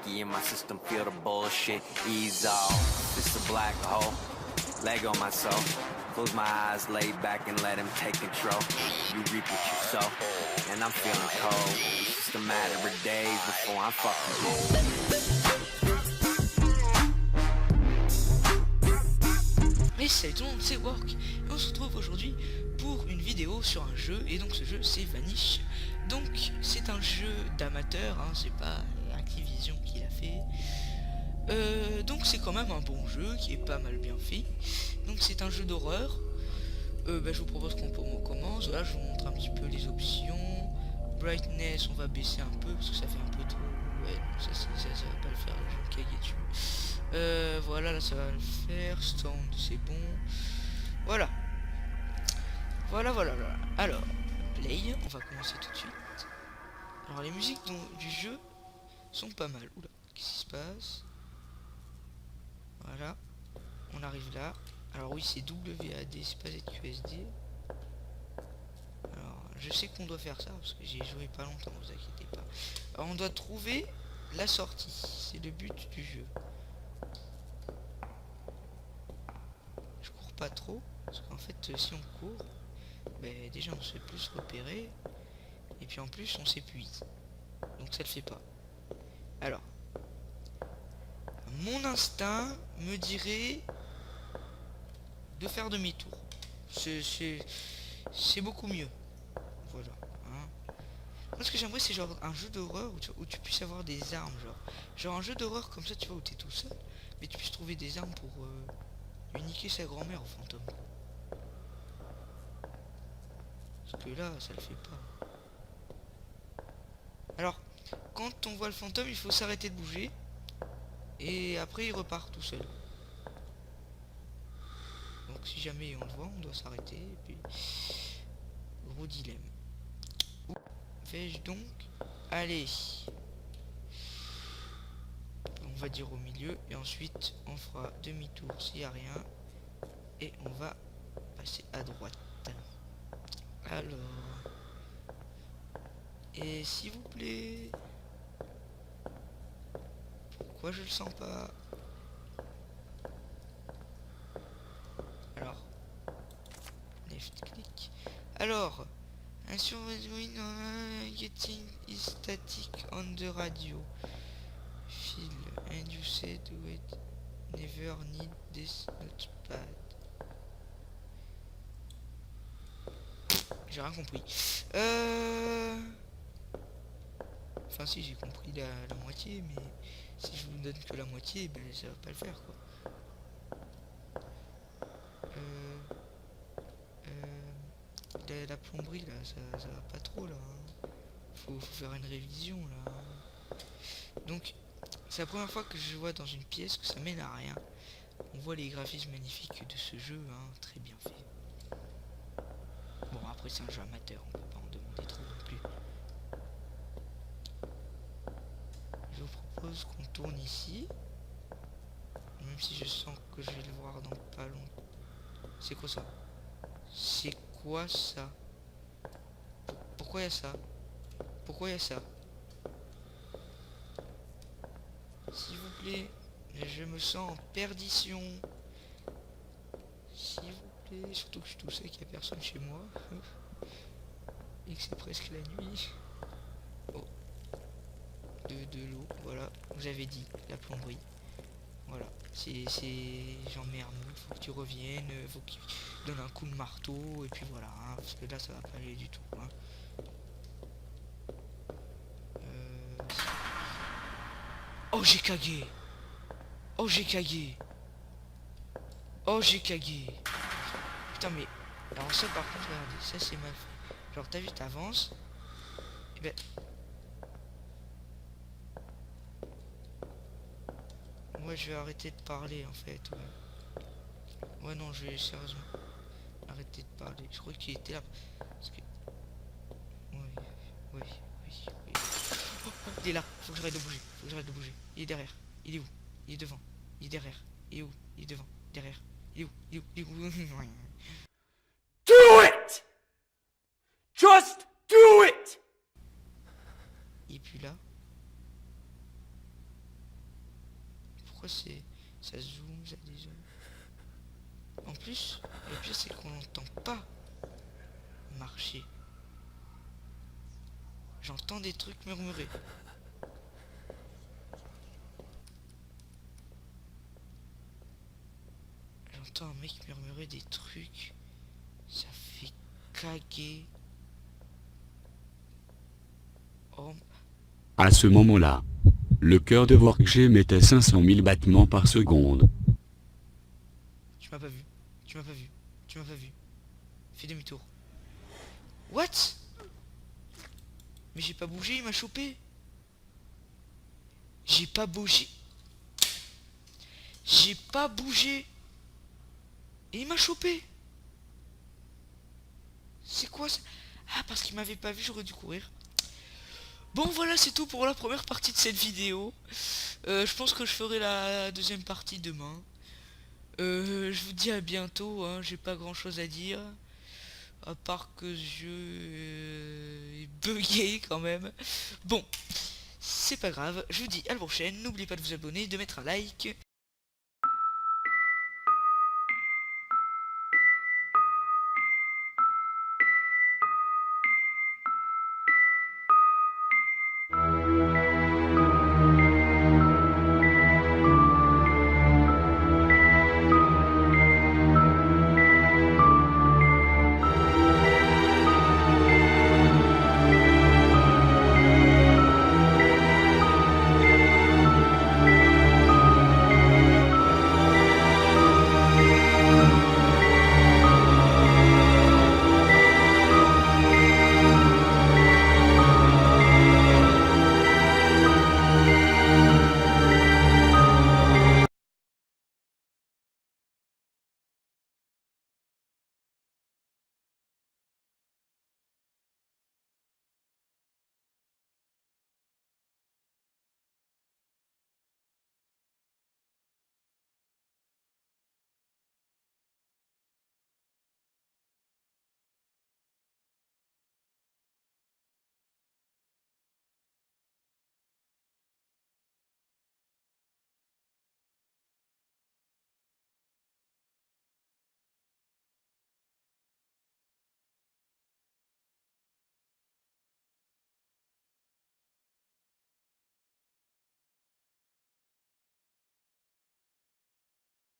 sticky in my system, feel the bullshit ease off. It's a black hole, leg on my soul. Close my eyes, lay back and let him take control. You reap what you sow, and I'm feeling cold. It's just a matter of days before I'm fucking dead. Mais salut tout le monde, c'est Work et on se retrouve aujourd'hui pour une vidéo sur un jeu, et donc ce jeu c'est Vanish. Donc c'est un jeu d'amateur, hein, c'est pas Activision qui l'a fait. Donc c'est quand même un bon jeu qui est pas mal bien fait. Donc c'est un jeu d'horreur. Je vous propose qu'on commence. Là je vous montre un petit peu les options. Brightness on va baisser un peu parce que ça fait un peu trop. Ouais ça va pas le faire, je vais me caguer dessus. Voilà, là ça va le faire. Sound c'est bon. Voilà. Voilà. Alors, play, on va commencer tout de suite. Alors les musiques du jeu sont pas mal. Oula, qu'est-ce qui se passe? Voilà. On arrive là. Alors oui, c'est WAD, c'est pas ZQSD. Alors, je sais qu'on doit faire ça, parce que j'ai joué pas longtemps, vous inquiétez pas. Alors on doit trouver la sortie. C'est le but du jeu. Je cours pas trop, parce qu'en fait, si on court, déjà on se fait plus repérer. Et puis en plus, on s'épuise. Donc ça le fait pas. Alors, mon instinct me dirait de faire demi-tour. C'est beaucoup mieux. Voilà. Hein. Moi, ce que j'aimerais, c'est genre un jeu d'horreur où tu puisses avoir des armes. Genre un jeu d'horreur comme ça, tu vois, où t'es tout seul. Mais tu puisses trouver des armes pour uniquer sa grand-mère au fantôme. Parce que là, ça le fait pas. Alors, quand on voit le fantôme, il faut s'arrêter de bouger. Et après, il repart tout seul. Donc si jamais on le voit, on doit s'arrêter. Et puis, gros dilemme. Où vais-je donc aller? On va dire au milieu. Et ensuite, on fera demi-tour s'il n'y a rien. Et on va passer à droite. Alors... Et s'il vous plaît... Pourquoi je le sens pas? Alors... Left click. Alors... Un surviving getting is static on the radio. Phil, and you said wait, never need this notepad. J'ai rien compris. Enfin si, j'ai compris la moitié, mais si je vous donne que la moitié, ça va pas le faire quoi. La plomberie là, ça va pas trop là. Hein. Faut faire une révision là. Donc, c'est la première fois que je vois dans une pièce que ça mène à rien. On voit les graphismes magnifiques de ce jeu, hein, très bien fait. Bon, après c'est un jeu amateur, on peut pas en demander trop non plus. Je vous propose qu'on tourne ici. Même si je sens que je vais le voir dans pas longtemps. C'est quoi ça? C'est quoi ça? Pourquoi il y a ça? Pourquoi il y a ça? S'il vous plaît, je me sens en perdition. S'il vous plaît, surtout que je suis tout seul, qu'il n'y a personne chez moi. Et que c'est presque la nuit. Oh. De l'eau, voilà. Vous avez dit, la plomberie. Voilà. J'en mets un mot, faut que tu reviennes, faut qu'il donne un coup de marteau, et puis voilà. Hein, parce que là, ça va pas aller du tout. Hein. Oh j'ai cagué. Oh j'ai cagué. Oh j'ai cagué. Putain mais... Alors ça par contre regardez, ça c'est mal fait. Genre t'as vu t'avances. Et moi je vais arrêter de parler en fait. Ouais non je vais sérieusement arrêter de parler. Je crois qu'il était là. Parce que... Oui. Oh, il est là, faut que j'arrête de bouger. Il est derrière. Il est où? Il est devant. Il est derrière. Il est où? Il est devant. Derrière. Il est où? Do it! Just do it! Il est plus là. pourquoi c'est... Ça zoom, ça dézoome. En plus, le pire c'est qu'on n'entend pas marcher. J'entends des trucs murmurer. J'entends un mec murmurer des trucs. Ça fait caguer. Oh. À ce moment-là, le cœur de Workg mettait 500 000 battements par seconde. Tu m'as pas vu. Tu m'as pas vu. Tu m'as pas vu. Fais demi-tour. What? Mais j'ai pas bougé, il m'a chopé. J'ai pas bougé. J'ai pas bougé. Et il m'a chopé. C'est quoi ça? Ah, parce qu'il m'avait pas vu, j'aurais dû courir. Bon, voilà, c'est tout pour la première partie de cette vidéo. Je pense que je ferai la deuxième partie demain. Je vous dis à bientôt, hein. J'ai pas grand chose à dire. À part que ce jeu est bugué quand même. Bon, c'est pas grave. Je vous dis à la prochaine. N'oubliez pas de vous abonner, de mettre un like.